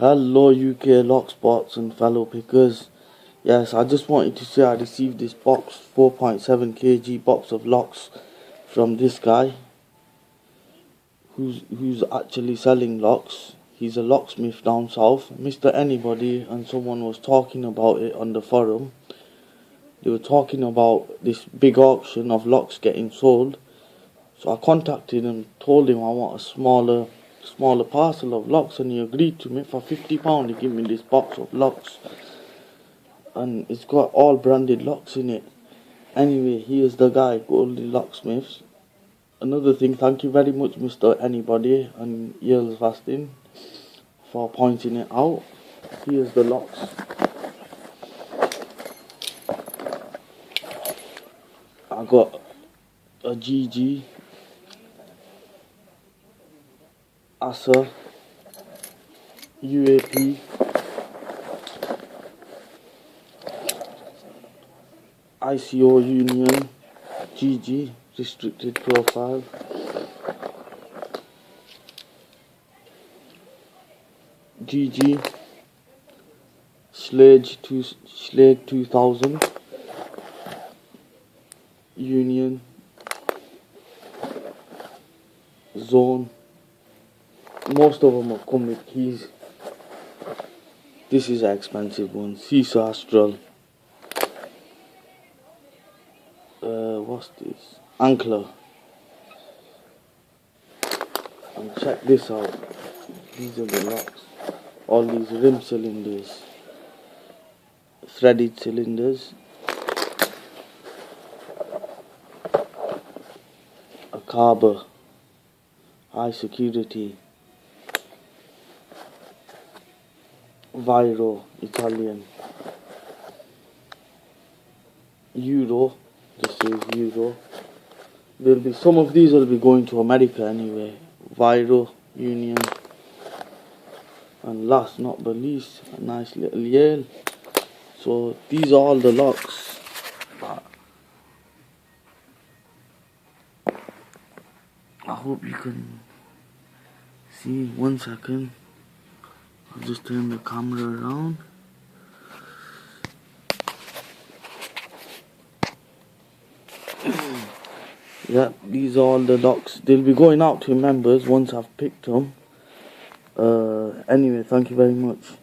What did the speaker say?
Hello UK lock spots and fellow pickers. Yes, I just wanted to say I received this box, 4.7 kg box of locks from this guy who's actually selling locks. He's a locksmith down south, Mr. Anybody, and someone was talking about it on the forum. They were talking about this big auction of locks getting sold. So I contacted him, told him I want a smaller parcel of locks, and he agreed to me. For £50 he gave me this box of locks, and it's got all branded locks in it. Anyway, here's the guy, Goldi-locksmith. Another thing, thank you very much Mr. Anybody and Yale's Fasting for pointing it out. Here's the locks. I got a J.j.80, Thesewere, UAP, ICO Union, J.j. restricted profile, J.j. Slade 2000, Union, Zone. Most of them have come with keys. This is an expensive one. CISA Astral. What's this? Ankler. And check this out. These are the locks. All these rim cylinders. Threaded cylinders. A carber. High security. Viro, Italian. Euro, this is Euro. There'll be some of these will be going to America anyway. Viro, Union. And last not but least, a nice little Yale. So these are all the locks. I hope you can see. 1 second. I'll just turn the camera around. Yeah, these are all the locks. They'll be going out to members once I've picked them. Anyway, thank you very much.